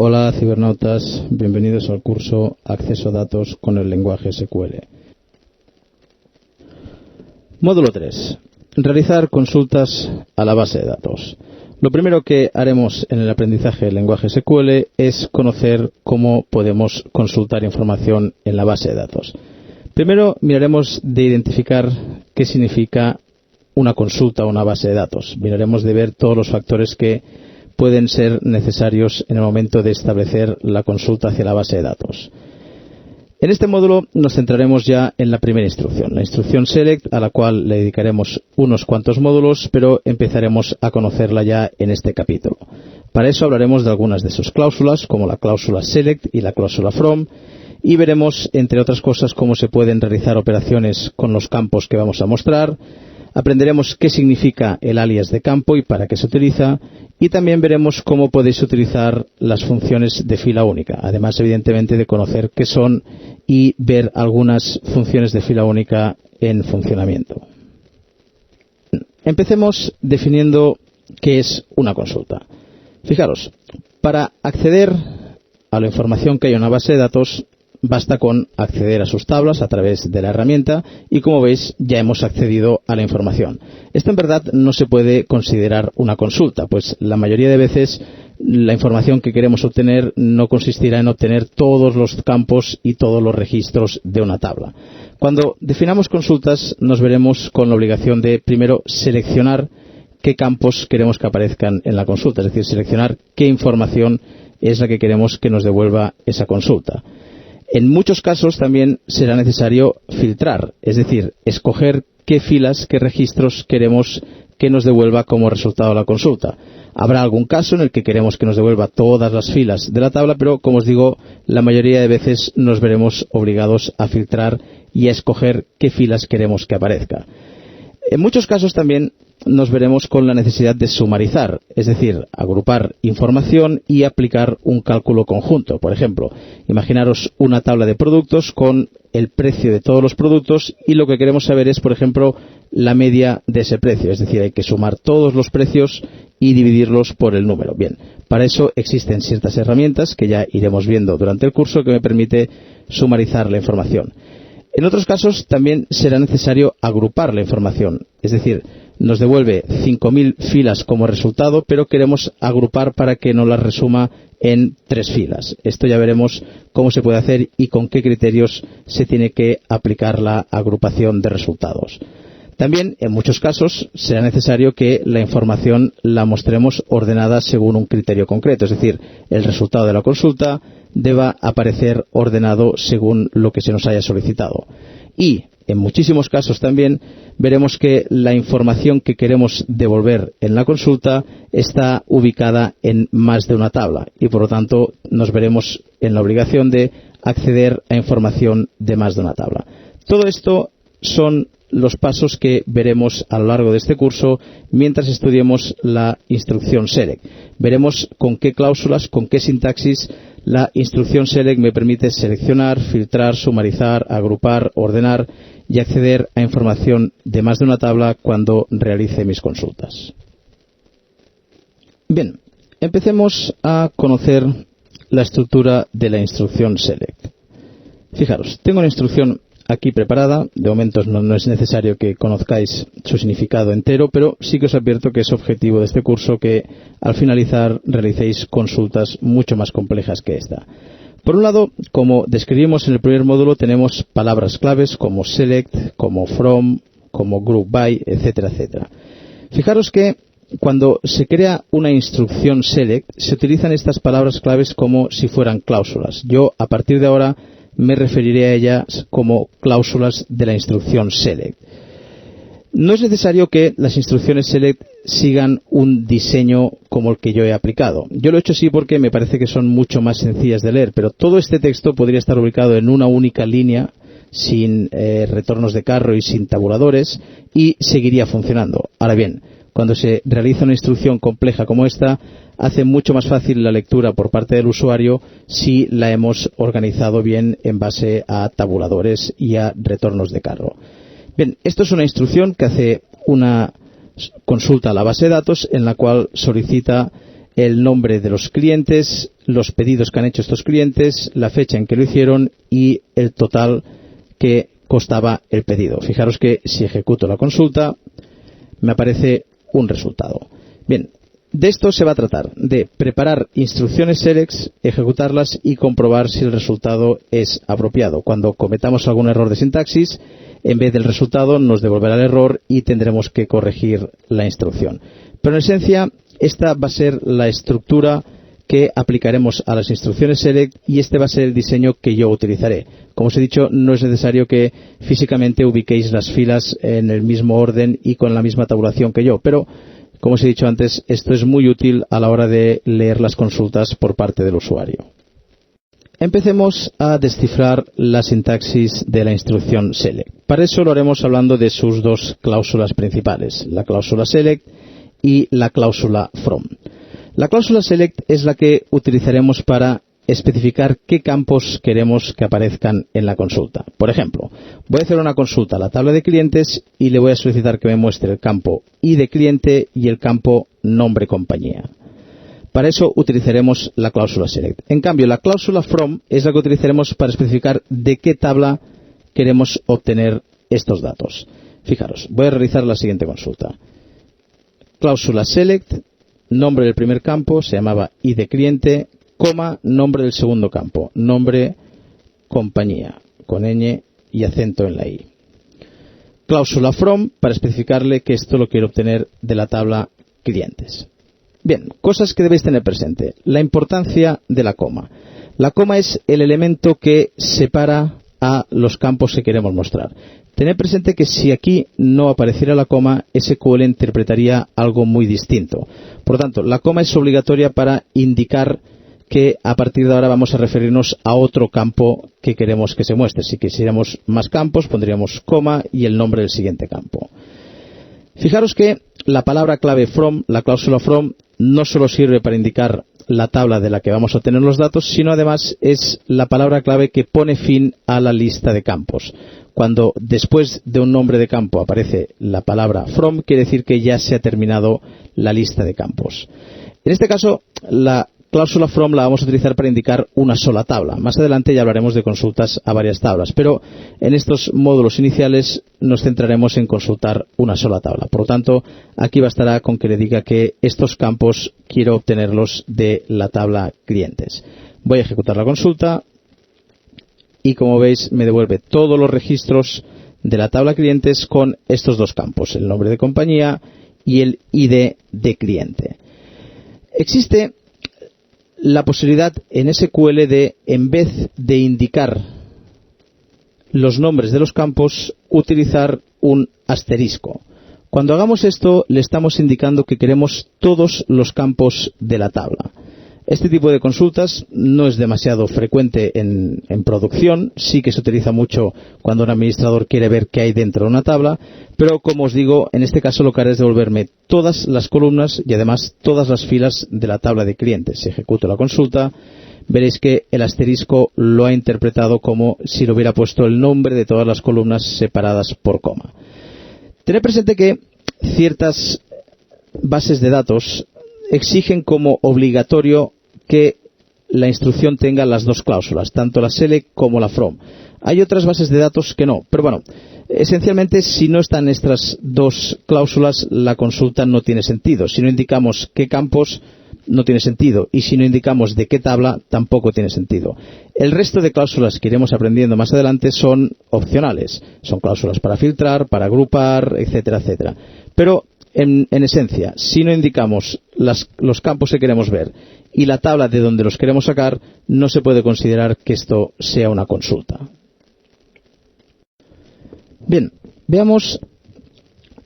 Hola cibernautas, bienvenidos al curso Acceso a datos con el lenguaje SQL. Módulo 3. Realizar consultas a la base de datos. Lo primero que haremos en el aprendizaje del lenguaje SQL es conocer cómo podemos consultar información en la base de datos. Primero miraremos de identificar qué significa una consulta a una base de datos. Miraremos de ver todos los factores que pueden ser necesarios en el momento de establecer la consulta hacia la base de datos. En este módulo nos centraremos ya en la primera instrucción, la instrucción select, a la cual le dedicaremos unos cuantos módulos, pero empezaremos a conocerla ya en este capítulo. Para eso hablaremos de algunas de sus cláusulas, como la cláusula select y la cláusula from, y veremos, entre otras cosas, cómo se pueden realizar operaciones con los campos que vamos a mostrar. Aprenderemos qué significa el alias de campo y para qué se utiliza, y también veremos cómo podéis utilizar las funciones de fila única, además evidentemente de conocer qué son y ver algunas funciones de fila única en funcionamiento. Empecemos definiendo qué es una consulta. Fijaros, para acceder a la información que hay en una base de datos, basta con acceder a sus tablas a través de la herramienta y, como veis, ya hemos accedido a la información. Esto en verdad no se puede considerar una consulta, pues la mayoría de veces la información que queremos obtener no consistirá en obtener todos los campos y todos los registros de una tabla. Cuando definamos consultas nos veremos con la obligación de primero seleccionar qué campos queremos que aparezcan en la consulta, es decir, seleccionar qué información es la que queremos que nos devuelva esa consulta. En muchos casos también será necesario filtrar, es decir, escoger qué filas, qué registros queremos que nos devuelva como resultado de la consulta. Habrá algún caso en el que queremos que nos devuelva todas las filas de la tabla, pero como os digo, la mayoría de veces nos veremos obligados a filtrar y a escoger qué filas queremos que aparezca. En muchos casos también nos veremos con la necesidad de sumarizar, es decir, agrupar información y aplicar un cálculo conjunto. Por ejemplo, imaginaros una tabla de productos con el precio de todos los productos y lo que queremos saber es, por ejemplo, la media de ese precio. Es decir, hay que sumar todos los precios y dividirlos por el número. Bien, para eso existen ciertas herramientas que ya iremos viendo durante el curso que me permite sumarizar la información. En otros casos también será necesario agrupar la información, es decir, nos devuelve 5.000 filas como resultado, pero queremos agrupar para que nos las resuma en 3 filas. Esto ya veremos cómo se puede hacer y con qué criterios se tiene que aplicar la agrupación de resultados. También, en muchos casos, será necesario que la información la mostremos ordenada según un criterio concreto, es decir, el resultado de la consulta deba aparecer ordenado según lo que se nos haya solicitado. Y, en muchísimos casos también, veremos que la información que queremos devolver en la consulta está ubicada en más de una tabla y, por lo tanto, nos veremos en la obligación de acceder a información de más de una tabla. Todo esto son los pasos que veremos a lo largo de este curso mientras estudiemos la instrucción select. Veremos con qué cláusulas, con qué sintaxis la instrucción select me permite seleccionar, filtrar, sumarizar, agrupar, ordenar y acceder a información de más de una tabla cuando realice mis consultas. Bien, empecemos a conocer la estructura de la instrucción select. Fijaros, tengo una instrucción aquí preparada. De momento no es necesario que conozcáis su significado entero, pero sí que os advierto que es objetivo de este curso que al finalizar realicéis consultas mucho más complejas que esta. Por un lado, como describimos en el primer módulo, tenemos palabras claves como select, como from, como group by, etcétera, etcétera. Fijaros que cuando se crea una instrucción select, se utilizan estas palabras claves como si fueran cláusulas. Yo, a partir de ahora, me referiré a ellas como cláusulas de la instrucción select. No es necesario que las instrucciones select sigan un diseño como el que yo he aplicado. Yo lo he hecho así porque me parece que son mucho más sencillas de leer, pero todo este texto podría estar ubicado en una única línea, sin retornos de carro y sin tabuladores, y seguiría funcionando. Ahora bien, cuando se realiza una instrucción compleja como esta, hace mucho más fácil la lectura por parte del usuario si la hemos organizado bien en base a tabuladores y a retornos de carro. Bien, esto es una instrucción que hace una consulta a la base de datos en la cual solicita el nombre de los clientes, los pedidos que han hecho estos clientes, la fecha en que lo hicieron y el total que costaba el pedido. Fijaros que si ejecuto la consulta me aparece un resultado. Bien, de esto se va a tratar, de preparar instrucciones SELECT, ejecutarlas y comprobar si el resultado es apropiado. Cuando cometamos algún error de sintaxis, en vez del resultado nos devolverá el error y tendremos que corregir la instrucción. Pero en esencia, esta va a ser la estructura que aplicaremos a las instrucciones SELECT y este va a ser el diseño que yo utilizaré. Como os he dicho, no es necesario que físicamente ubiquéis las filas en el mismo orden y con la misma tabulación que yo, pero como os he dicho antes, esto es muy útil a la hora de leer las consultas por parte del usuario. Empecemos a descifrar la sintaxis de la instrucción SELECT. Para eso lo haremos hablando de sus dos cláusulas principales, la cláusula SELECT y la cláusula FROM. La cláusula SELECT es la que utilizaremos para especificar qué campos queremos que aparezcan en la consulta. Por ejemplo, voy a hacer una consulta a la tabla de clientes y le voy a solicitar que me muestre el campo ID de cliente y el campo nombre compañía. Para eso utilizaremos la cláusula SELECT. En cambio, la cláusula FROM es la que utilizaremos para especificar de qué tabla queremos obtener estos datos. Fijaros, voy a realizar la siguiente consulta. Cláusula SELECT, nombre del primer campo, se llamaba ID de cliente, coma, nombre del segundo campo, nombre compañía, con ñ y acento en la i. Cláusula FROM, para especificarle que esto lo quiero obtener de la tabla clientes. Bien, cosas que debéis tener presente. La importancia de la coma. La coma es el elemento que separa a los campos que queremos mostrar. Tened presente que si aquí no apareciera la coma, SQL interpretaría algo muy distinto. Por lo tanto, la coma es obligatoria para indicar que a partir de ahora vamos a referirnos a otro campo que queremos que se muestre. Si quisiéramos más campos, pondríamos coma y el nombre del siguiente campo. Fijaros que la palabra clave FROM, la cláusula FROM, no solo sirve para indicar la tabla de la que vamos a obtener los datos, sino además es la palabra clave que pone fin a la lista de campos. Cuando después de un nombre de campo aparece la palabra FROM, quiere decir que ya se ha terminado la lista de campos. En este caso, la cláusula FROM la vamos a utilizar para indicar una sola tabla. Más adelante ya hablaremos de consultas a varias tablas, pero en estos módulos iniciales nos centraremos en consultar una sola tabla. Por lo tanto, aquí bastará con que le diga que estos campos quiero obtenerlos de la tabla clientes. Voy a ejecutar la consulta y como veis me devuelve todos los registros de la tabla clientes con estos dos campos, el nombre de compañía y el ID de cliente. Existe la posibilidad en SQL de, en vez de indicar los nombres de los campos, utilizar un asterisco. Cuando hagamos esto, le estamos indicando que queremos todos los campos de la tabla. Este tipo de consultas no es demasiado frecuente en producción, sí que se utiliza mucho cuando un administrador quiere ver qué hay dentro de una tabla, pero como os digo, en este caso lo que haré es devolverme todas las columnas y además todas las filas de la tabla de clientes. Si ejecuto la consulta, veréis que el asterisco lo ha interpretado como si le hubiera puesto el nombre de todas las columnas separadas por coma. Tened presente que ciertas bases de datos exigen como obligatorio que la instrucción tenga las dos cláusulas, tanto la SELECT como la FROM. Hay otras bases de datos que no, pero bueno, esencialmente si no están estas dos cláusulas, la consulta no tiene sentido. Si no indicamos qué campos, no tiene sentido, y si no indicamos de qué tabla, tampoco tiene sentido. El resto de cláusulas que iremos aprendiendo más adelante son opcionales. Son cláusulas para filtrar, para agrupar, etcétera, etcétera. Pero en esencia, si no indicamos los campos que queremos ver y la tabla de donde los queremos sacar, no se puede considerar que esto sea una consulta. Bien, veamos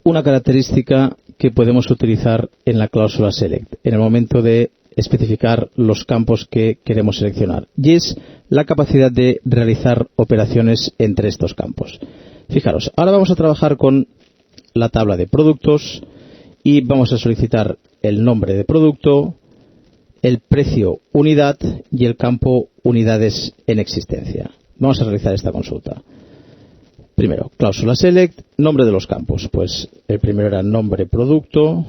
una característica que podemos utilizar en la cláusula SELECT en el momento de especificar los campos que queremos seleccionar, y es la capacidad de realizar operaciones entre estos campos. Fijaros, ahora vamos a trabajar con la tabla de productos y vamos a solicitar el nombre de producto, el precio unidad y el campo unidades en existencia. Vamos a realizar esta consulta. Primero, cláusula SELECT, nombre de los campos. Pues el primero era nombre producto,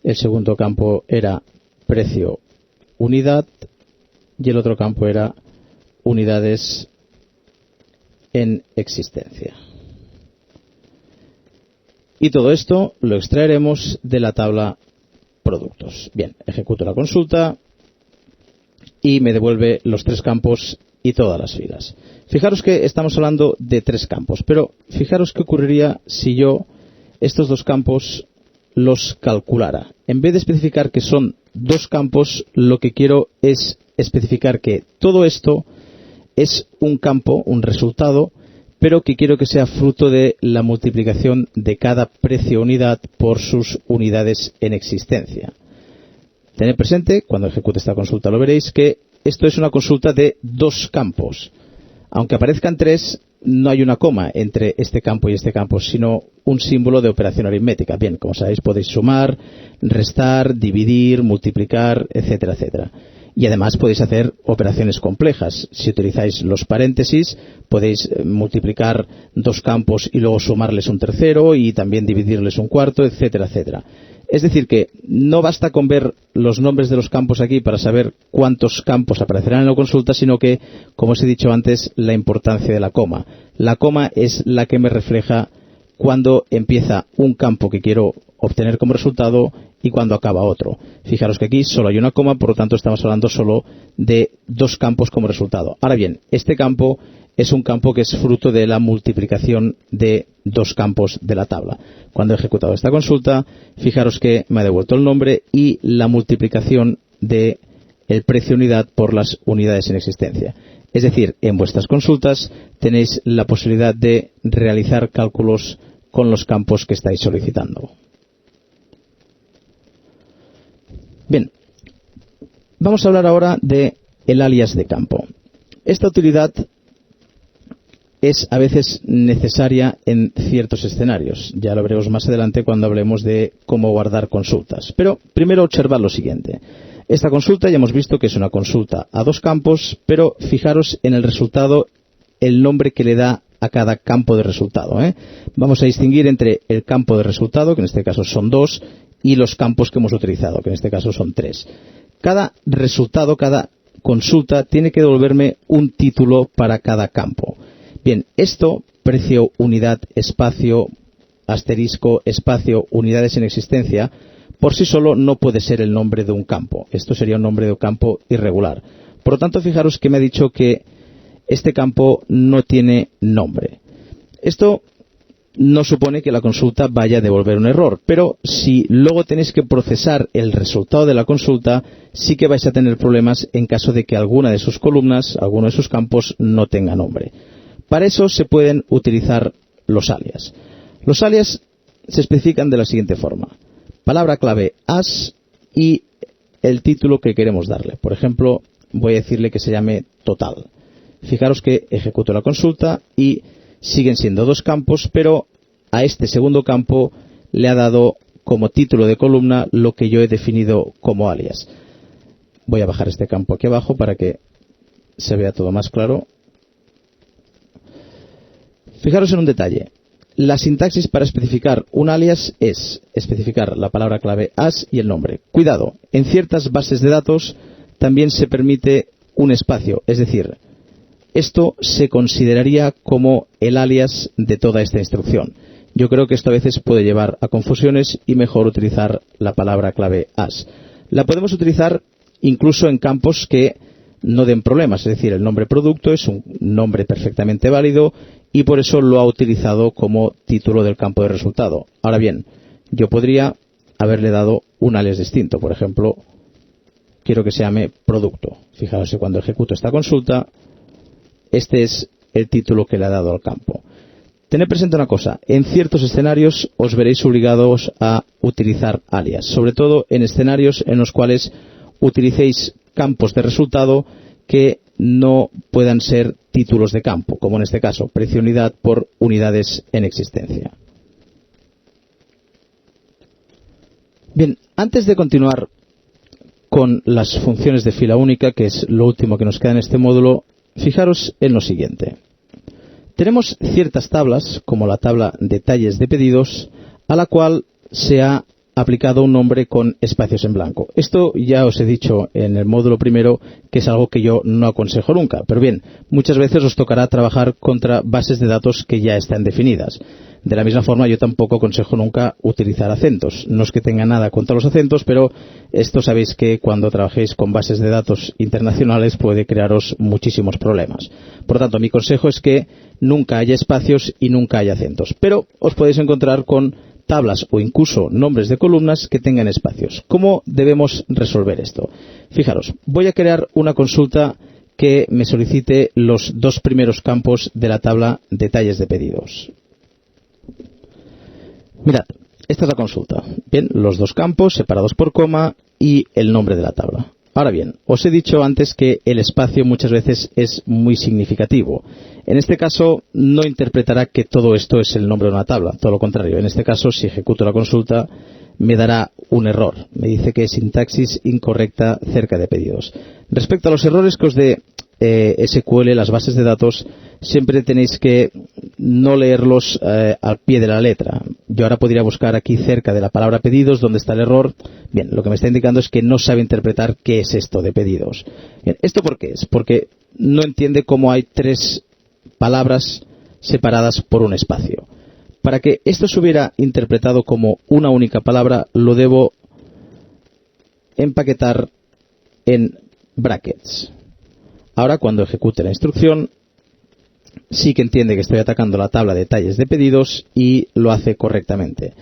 el segundo campo era precio unidad y el otro campo era unidades en existencia. Y todo esto lo extraeremos de la tabla productos. Bien, ejecuto la consulta y me devuelve los 3 campos y todas las filas. Fijaros que estamos hablando de 3 campos, pero fijaros qué ocurriría si yo estos 2 campos los calculara. En vez de especificar que son 2 campos, lo que quiero es especificar que todo esto es un campo, un resultado, pero que quiero que sea fruto de la multiplicación de cada precio unidad por sus unidades en existencia. Tened presente, cuando ejecute esta consulta lo veréis, que esto es una consulta de 2 campos. Aunque aparezcan 3, no hay una coma entre este campo y este campo, sino un símbolo de operación aritmética. Bien, como sabéis, podéis sumar, restar, dividir, multiplicar, etcétera, etcétera. Y además podéis hacer operaciones complejas. Si utilizáis los paréntesis, podéis multiplicar 2 campos y luego sumarles un tercero y también dividirles un cuarto, etcétera, etcétera. Es decir que no basta con ver los nombres de los campos aquí para saber cuántos campos aparecerán en la consulta, sino que, como os he dicho antes, la importancia de la coma. La coma es la que me refleja cuando empieza un campo que quiero obtener como resultado y cuando acaba otro. Fijaros que aquí solo hay una coma, por lo tanto estamos hablando solo de 2 campos como resultado. Ahora bien, este campo es un campo que es fruto de la multiplicación de 2 campos de la tabla. Cuando he ejecutado esta consulta, fijaros que me ha devuelto el nombre y la multiplicación de el precio unidad por las unidades en existencia. Es decir, en vuestras consultas tenéis la posibilidad de realizar cálculos con los campos que estáis solicitando. Bien, vamos a hablar ahora de el alias de campo. Esta utilidad es a veces necesaria en ciertos escenarios. Ya lo veremos más adelante cuando hablemos de cómo guardar consultas. Pero primero observad lo siguiente. Esta consulta ya hemos visto que es una consulta a 2 campos, pero fijaros en el resultado el nombre que le da a cada campo de resultado. Vamos a distinguir entre el campo de resultado, que en este caso son 2, y los campos que hemos utilizado, que en este caso son 3. Cada resultado, cada consulta, tiene que devolverme un título para cada campo. Bien, esto, precio, unidad, espacio, asterisco, espacio, unidades en existencia, por sí solo no puede ser el nombre de un campo. Esto sería un nombre de un campo irregular. Por lo tanto, fijaros que me ha dicho que este campo no tiene nombre. Esto no supone que la consulta vaya a devolver un error, pero si luego tenéis que procesar el resultado de la consulta, sí que vais a tener problemas en caso de que alguna de sus columnas, alguno de sus campos, no tenga nombre. Para eso se pueden utilizar los alias. Los alias se especifican de la siguiente forma. Palabra clave as y el título que queremos darle. Por ejemplo, voy a decirle que se llame total. Fijaros que ejecuto la consulta y siguen siendo 2 campos, pero a este segundo campo le ha dado como título de columna lo que yo he definido como alias. Voy a bajar este campo aquí abajo para que se vea todo más claro. Fijaros en un detalle. La sintaxis para especificar un alias es especificar la palabra clave as y el nombre. Cuidado, en ciertas bases de datos también se permite un espacio, es decir, esto se consideraría como el alias de toda esta instrucción. Yo creo que esto a veces puede llevar a confusiones y mejor utilizar la palabra clave as. La podemos utilizar incluso en campos que no den problemas, es decir, el nombre producto es un nombre perfectamente válido y por eso lo ha utilizado como título del campo de resultado. Ahora bien, yo podría haberle dado un alias distinto. Por ejemplo, quiero que se llame producto. Fijaos que cuando ejecuto esta consulta, este es el título que le ha dado al campo. Tened presente una cosa, en ciertos escenarios os veréis obligados a utilizar alias, sobre todo en escenarios en los cuales utilicéis campos de resultado que no puedan ser títulos de campo, como en este caso, precio unidad por unidades en existencia. Bien, antes de continuar con las funciones de fila única, que es lo último que nos queda en este módulo, fijaros en lo siguiente. Tenemos ciertas tablas, como la tabla detalles de pedidos, a la cual se ha aplicado un nombre con espacios en blanco. Esto ya os he dicho en el módulo primero que es algo que yo no aconsejo nunca. Pero bien, muchas veces os tocará trabajar contra bases de datos que ya están definidas. De la misma forma, yo tampoco aconsejo nunca utilizar acentos. No es que tenga nada contra los acentos, pero esto sabéis que cuando trabajéis con bases de datos internacionales puede crearos muchísimos problemas. Por lo tanto, mi consejo es que nunca haya espacios y nunca haya acentos. Pero os podéis encontrar con tablas o incluso nombres de columnas que tengan espacios. ¿Cómo debemos resolver esto? Fijaros, voy a crear una consulta que me solicite los dos primeros campos de la tabla detalles de pedidos. Mirad, esta es la consulta. Bien, los dos campos separados por coma y el nombre de la tabla. Ahora bien, os he dicho antes que el espacio muchas veces es muy significativo. En este caso, no interpretará que todo esto es el nombre de una tabla. Todo lo contrario. En este caso, si ejecuto la consulta, me dará un error. Me dice que es sintaxis incorrecta cerca de pedidos. Respecto a los errores que os dé SQL, las bases de datos, siempre tenéis que no leerlos al pie de la letra. Yo ahora podría buscar aquí cerca de la palabra pedidos donde está el error. Bien, lo que me está indicando es que no sabe interpretar qué es esto de pedidos. Bien, ¿esto por qué es? Porque no entiende cómo hay tres palabras separadas por un espacio. Para que esto se hubiera interpretado como una única palabra, lo debo empaquetar en brackets. Ahora, cuando ejecute la instrucción, sí que entiende que estoy atacando la tabla de detalles de pedidos y lo hace correctamente.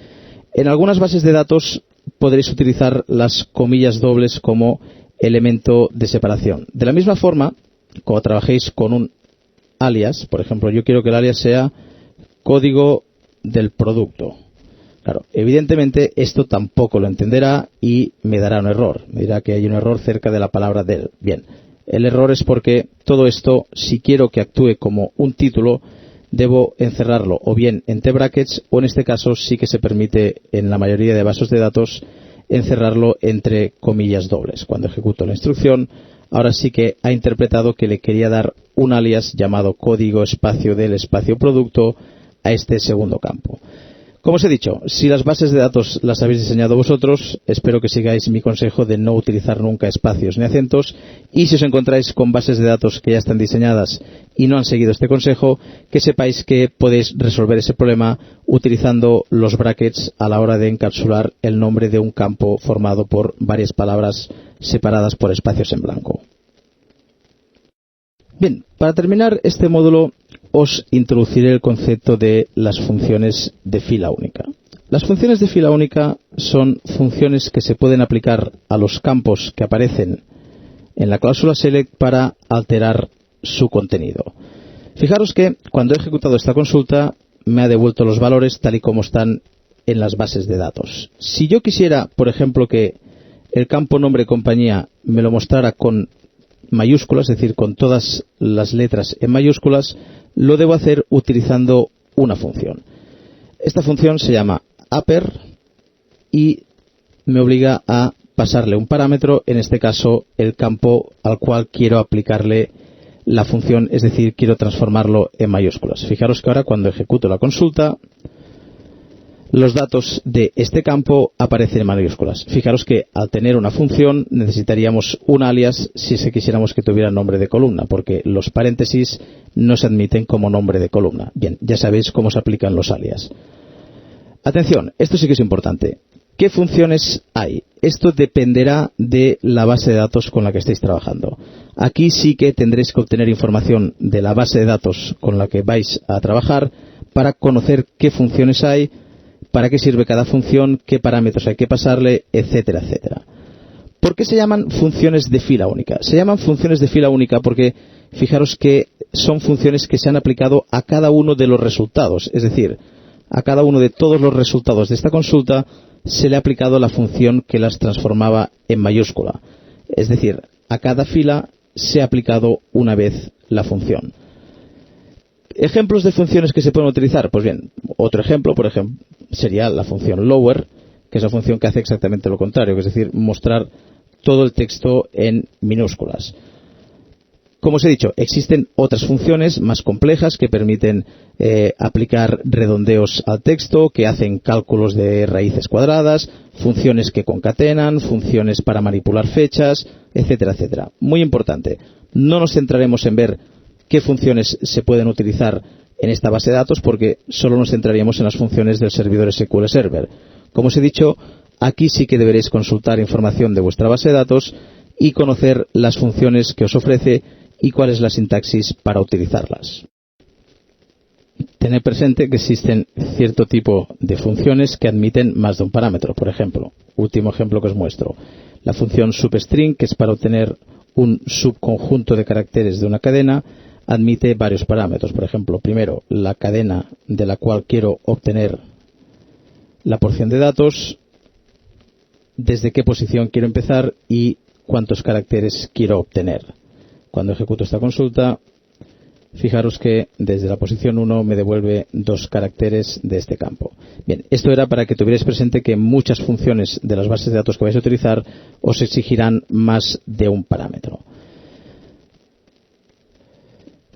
En algunas bases de datos podréis utilizar las comillas dobles como elemento de separación. De la misma forma, cuando trabajéis con un alias, por ejemplo, yo quiero que el alias sea código del producto. Claro, evidentemente esto tampoco lo entenderá y me dará un error. Me dirá que hay un error cerca de la palabra del. Bien, el error es porque todo esto, si quiero que actúe como un título, debo encerrarlo o bien entre brackets o en este caso sí que se permite en la mayoría de bases de datos encerrarlo entre comillas dobles. Cuando ejecuto la instrucción, ahora sí que ha interpretado que le quería dar un alias llamado código espacio del espacio producto a este segundo campo. Como os he dicho, si las bases de datos las habéis diseñado vosotros, espero que sigáis mi consejo de no utilizar nunca espacios ni acentos, y si os encontráis con bases de datos que ya están diseñadas y no han seguido este consejo, que sepáis que podéis resolver ese problema utilizando los brackets a la hora de encapsular el nombre de un campo formado por varias palabras separadas por espacios en blanco. Bien, para terminar este módulo os introduciré el concepto de las funciones de fila única. Las funciones de fila única son funciones que se pueden aplicar a los campos que aparecen en la cláusula select para alterar su contenido. Fijaros que cuando he ejecutado esta consulta me ha devuelto los valores tal y como están en las bases de datos. Si yo quisiera, por ejemplo, que el campo nombre compañía me lo mostrara con mayúsculas, es decir, con todas las letras en mayúsculas, lo debo hacer utilizando una función. Esta función se llama upper y me obliga a pasarle un parámetro, en este caso el campo al cual quiero aplicarle la función, es decir, quiero transformarlo en mayúsculas. Fijaros que ahora cuando ejecuto la consulta, los datos de este campo aparecen en mayúsculas. Fijaros que al tener una función necesitaríamos un alias si quisiéramos que tuviera nombre de columna, porque los paréntesis no se admiten como nombre de columna. Bien, ya sabéis cómo se aplican los alias. Atención, esto sí que es importante. ¿Qué funciones hay? Esto dependerá de la base de datos con la que estéis trabajando. Aquí sí que tendréis que obtener información de la base de datos con la que vais a trabajar para conocer qué funciones hay, para qué sirve cada función, qué parámetros hay que pasarle, etcétera, etcétera. ¿Por qué se llaman funciones de fila única? Se llaman funciones de fila única porque fijaros que son funciones que se han aplicado a cada uno de los resultados. Es decir, a cada uno de todos los resultados de esta consulta se le ha aplicado la función que las transformaba en mayúscula. Es decir, a cada fila se ha aplicado una vez la función. ¿Ejemplos de funciones que se pueden utilizar? Pues bien, otro ejemplo, por ejemplo, sería la función lower, que es la función que hace exactamente lo contrario, que es decir, mostrar todo el texto en minúsculas. Como os he dicho, existen otras funciones más complejas que permiten aplicar redondeos al texto, que hacen cálculos de raíces cuadradas, funciones que concatenan, funciones para manipular fechas, etcétera, etcétera. Muy importante, no nos centraremos en ver qué funciones se pueden utilizar en esta base de datos porque solo nos centraríamos en las funciones del servidor SQL Server. Como os he dicho, aquí sí que deberéis consultar información de vuestra base de datos y conocer las funciones que os ofrece y cuál es la sintaxis para utilizarlas. Tened presente que existen cierto tipo de funciones que admiten más de un parámetro. Por ejemplo, último ejemplo que os muestro, la función substring, que es para obtener un subconjunto de caracteres de una cadena, admite varios parámetros. Por ejemplo, primero, la cadena de la cual quiero obtener la porción de datos, desde qué posición quiero empezar y cuántos caracteres quiero obtener. Cuando ejecuto esta consulta, fijaros que desde la posición 1 me devuelve 2 caracteres de este campo. Bien, esto era para que tuvierais presente que muchas funciones de las bases de datos que vais a utilizar os exigirán más de un parámetro.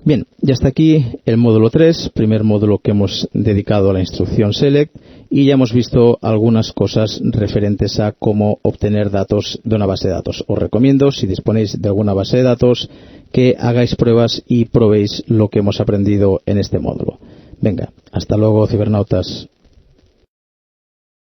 Bien, y hasta aquí el módulo 3, primer módulo que hemos dedicado a la instrucción select, y ya hemos visto algunas cosas referentes a cómo obtener datos de una base de datos. Os recomiendo, si disponéis de alguna base de datos, que hagáis pruebas y probéis lo que hemos aprendido en este módulo. Venga, hasta luego, cibernautas.